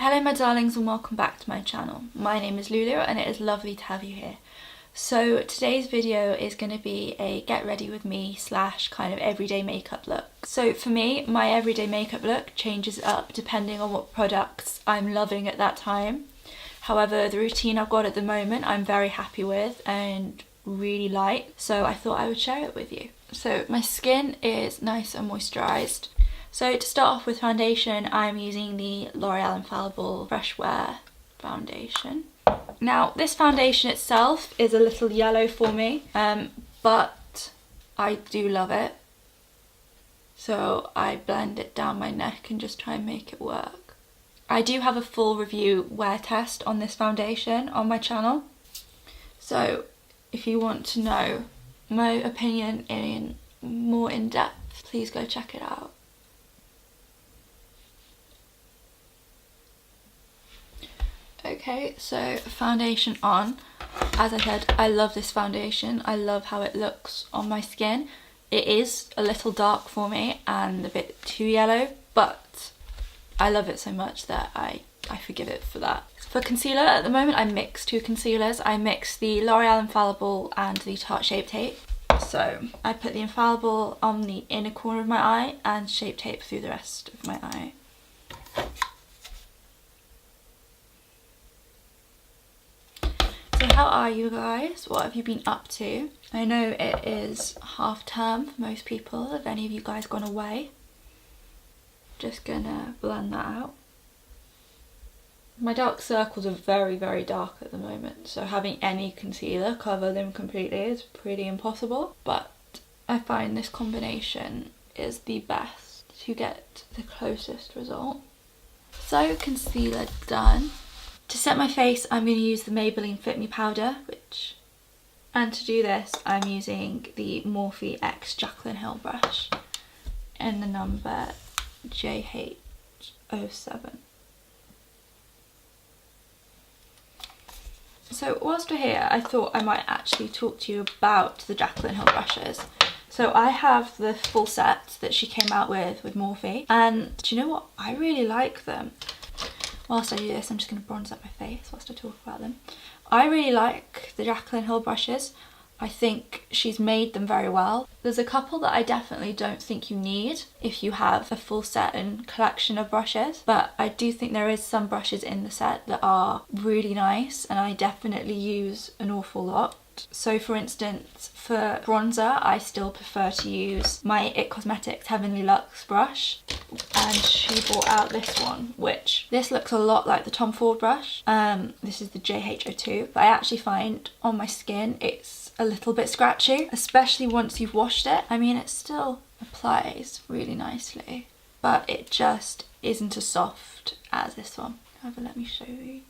Hello my darlings and welcome back to my channel. My name is Lulu and it is lovely to have you here. So today's video is going to be a get ready with me / kind of everyday makeup look. So for me, my everyday makeup look changes up depending on what products I'm loving at that time. However, the routine I've got at the moment I'm very happy with and really like, so I thought I would share it with you. So my skin is nice and moisturised. So to start off with foundation, I'm using the L'Oreal Infallible Fresh Wear foundation. Now this foundation itself is a little yellow for me, but I do love it. So I blend it down my neck and just try and make it work. I do have a full review wear test on this foundation on my channel. So if you want to know my opinion in more in depth, please go check it out. Okay, so foundation on. As I said, I love this foundation. I love how it looks on my skin. It is a little dark for me and a bit too yellow, but I love it so much that I forgive it for that. For concealer, at the moment I mix two concealers. I mix the L'Oreal Infallible and the Tart Shape Tape. So I put the Infallible on the inner corner of my eye and Shape Tape through the rest of my eye. So how are you guys? What have you been up to? I know it is half term for most people. Have any of you guys gone away? Just gonna blend that out. My dark circles are very, very dark at the moment, so having any concealer cover them completely is pretty impossible. But I find this combination is the best to get the closest result. So concealer done. To set my face, I'm going to use the Maybelline Fit Me powder, and to do this, I'm using the Morphe X Jaclyn Hill brush in the number JH07. So whilst we're here, I thought I might actually talk to you about the Jaclyn Hill brushes. So I have the full set that she came out with Morphe, and do you know what? I really like them. Whilst I do this, I'm just going to bronze up my face whilst I talk about them. I really like the Jaclyn Hill brushes. I think she's made them very well. There's a couple that I definitely don't think you need if you have a full set and collection of brushes, but I do think there is some brushes in the set that are really nice and I definitely use an awful lot. So for instance, for bronzer, I still prefer to use my IT Cosmetics Heavenly Luxe brush, and she brought out this one, which this looks a lot like the Tom Ford brush. This is the JH02, but I actually find on my skin it's a little bit scratchy, especially once you've washed it. I mean, it still applies really nicely, but it just isn't as soft as this one. However, let me show you.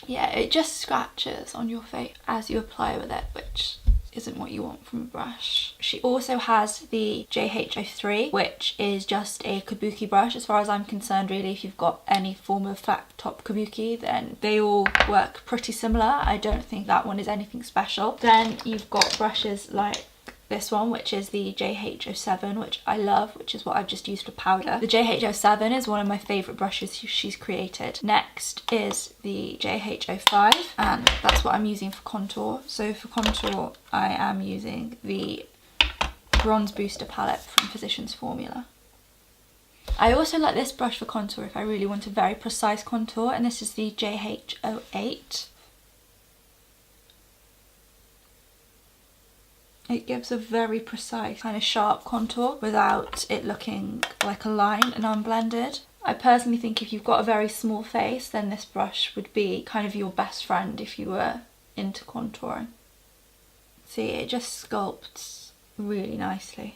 Yeah, it just scratches on your face as you apply with it, which isn't what you want from a brush. She also has the JH03, which is just a kabuki brush as far as I'm concerned really. If you've got any form of flat top kabuki, then they all work pretty similar. I don't think that one is anything special. Then you've got brushes like this one, which is the JH07, which I love, which is what I've just used for powder. The JH07 is one of my favourite brushes she's created. Next is the JH05, and that's what I'm using for contour. So for contour, I am using the Bronze Booster palette from Physicians Formula. I also like this brush for contour if I really want a very precise contour, and this is the JH08. It gives a very precise kind of sharp contour without it looking like a line and unblended. I personally think if you've got a very small face, then this brush would be kind of your best friend if you were into contouring. See, it just sculpts really nicely.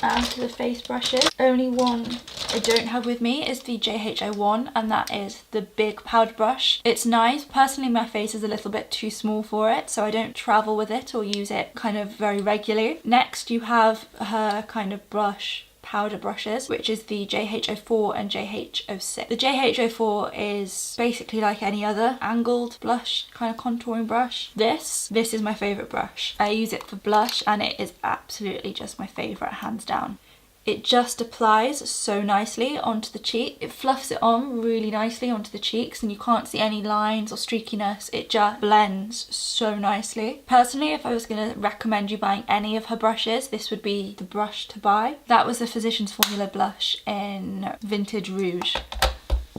And to the face brushes, only one I don't have with me is the JH01, and that is the big powder brush. It's nice. Personally, my face is a little bit too small for it, so I don't travel with it or use it kind of very regularly. Next, you have her kind of brush powder brushes, which is the JH04 and JH06. The JH04 is basically like any other angled blush kind of contouring brush. This is my favourite brush. I use it for blush and it is absolutely just my favourite, hands down. It just applies so nicely onto the cheek. It fluffs it on really nicely onto the cheeks and you can't see any lines or streakiness. It just blends so nicely. Personally, if I was going to recommend you buying any of her brushes, this would be the brush to buy. That was the Physicians Formula blush in Vintage Rouge.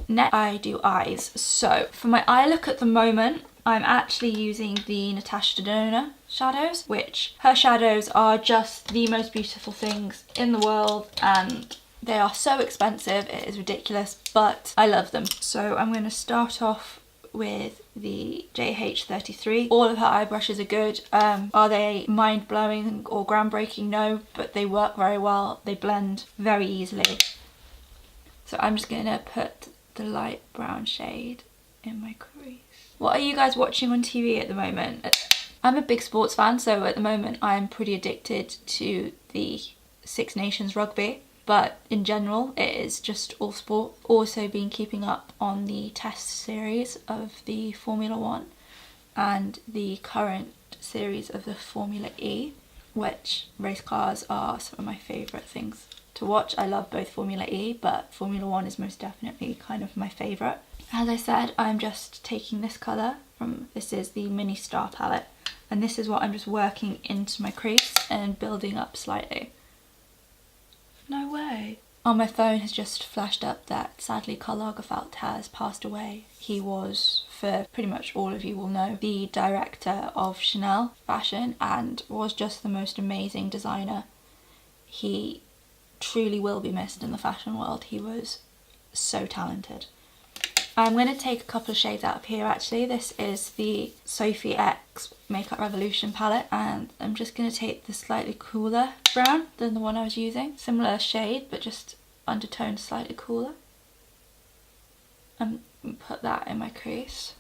Next, I do eyes. So for my eye look at the moment, I'm actually using the Natasha Denona shadows, which her shadows are just the most beautiful things in the world and they are so expensive, it is ridiculous, but I love them. So I'm going to start off with the JH33. All of her eye brushes are good. Are they mind-blowing or groundbreaking? No, but they work very well. They blend very easily. So I'm just going to put the light brown shade in my crease. What are you guys watching on TV at the moment? I'm a big sports fan, so at the moment I'm pretty addicted to the Six Nations rugby, but in general it is just all sport. Also been keeping up on the test series of the Formula 1 and the current series of the Formula E, which race cars are some of my favourite things to watch. I love both Formula E, but Formula 1 is most definitely kind of my favourite. As I said, I'm just taking this colour from, this is the Mini Star palette, and this is what I'm just working into my crease and building up slightly. No way. On my phone has just flashed up that sadly Karl Lagerfeld has passed away. He was, for pretty much all of you will know, the director of Chanel fashion and was just the most amazing designer. He truly will be missed in the fashion world. He was so talented. I'm going to take a couple of shades out of here actually. This is the Sophie X Makeup Revolution palette and I'm just going to take the slightly cooler brown than the one I was using. Similar shade but just undertone slightly cooler. And put that in my crease.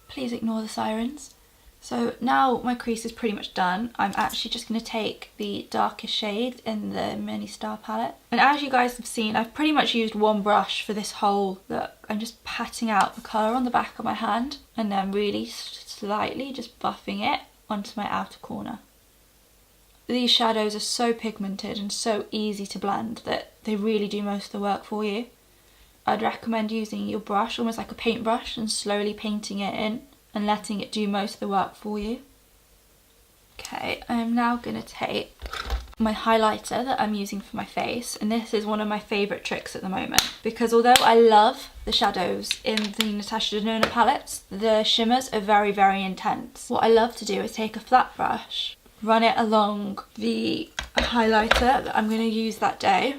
Please ignore the sirens. So now my crease is pretty much done. I'm actually just going to take the darkest shade in the Mini Star palette. And as you guys have seen, I've pretty much used one brush for this whole look. I'm just patting out the colour on the back of my hand and then really slightly just buffing it onto my outer corner. These shadows are so pigmented and so easy to blend that they really do most of the work for you. I'd recommend using your brush almost like a paintbrush and slowly painting it in and letting it do most of the work for you. Okay, I'm now going to take my highlighter that I'm using for my face, and this is one of my favourite tricks at the moment because although I love the shadows in the Natasha Denona palettes, the shimmers are very, very intense. What I love to do is take a flat brush, run it along the highlighter that I'm going to use that day,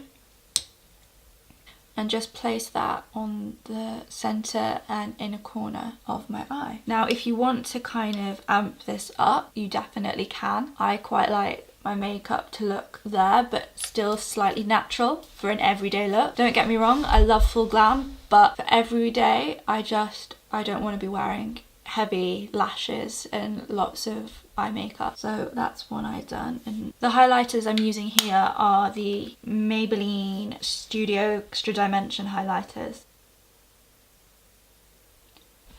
and just place that on the centre and inner corner of my eye. Now if you want to kind of amp this up, you definitely can. I quite like my makeup to look there but still slightly natural for an everyday look. Don't get me wrong, I love full glam, but for everyday I don't want to be wearing heavy lashes and lots of eye makeup. So that's one I've done. And the highlighters I'm using here are the Maybelline Studio Extra Dimension highlighters.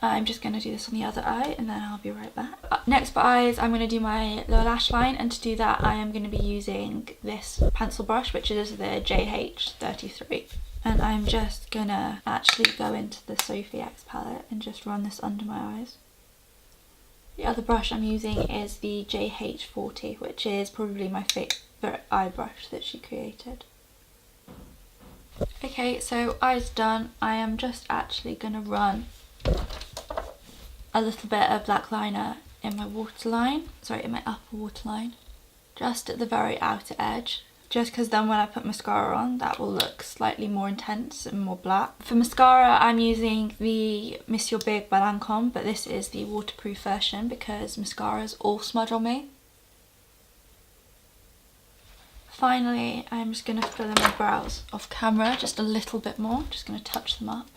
I'm just going to do this on the other eye and then I'll be right back. Next for eyes, I'm going to do my lower lash line, and to do that I am going to be using this pencil brush, which is the JH33. And I'm just going to actually go into the Sophie X palette and just run this under my eyes. The other brush I'm using is the JH40, which is probably my favourite eye brush that she created. Okay, so eyes done. I am just actually going to run a little bit of black liner in my waterline, in my upper waterline, just at the very outer edge. Just because then when I put mascara on, that will look slightly more intense and more black. For mascara, I'm using the Monsieur Big by Lancome, but this is the waterproof version because mascaras all smudge on me. Finally, I'm just going to fill in my brows off camera just a little bit more. Just going to touch them up.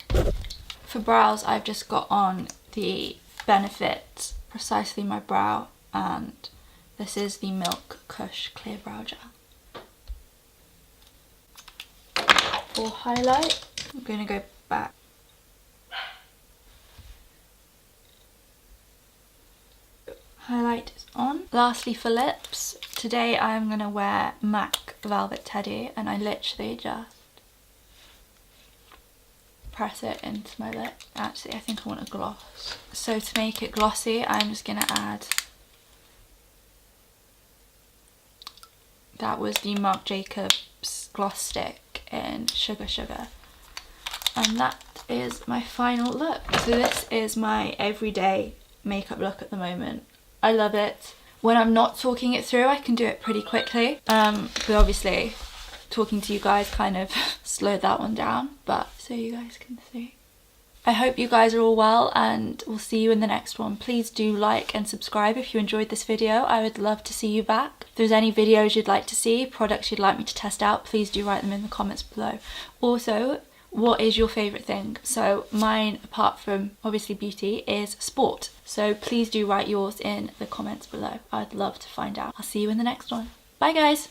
For brows, I've just got on the Benefit Precisely My Brow, and this is the Milk Kush Clear Brow Gel. for highlight. I'm going to go back. Highlight is on. Lastly for lips, today I'm going to wear MAC Velvet Teddy, and I literally just press it into my lip. Actually, I think I want a gloss. So to make it glossy, I'm just going to add, that was the Marc Jacobs gloss stick in Sugar Sugar. And that is my final look. So this is my everyday makeup look at the moment. I love it. When I'm not talking it through, I can do it pretty quickly. But obviously, talking to you guys kind of slowed that one down, but so you guys can see. I hope you guys are all well, and we'll see you in the next one. Please do like and subscribe if you enjoyed this video. I would love to see you back. If there's any videos you'd like to see, products you'd like me to test out, please do write them in the comments below. Also, what is your favourite thing? So mine, apart from obviously beauty, is sport. So please do write yours in the comments below. I'd love to find out. I'll see you in the next one. Bye guys!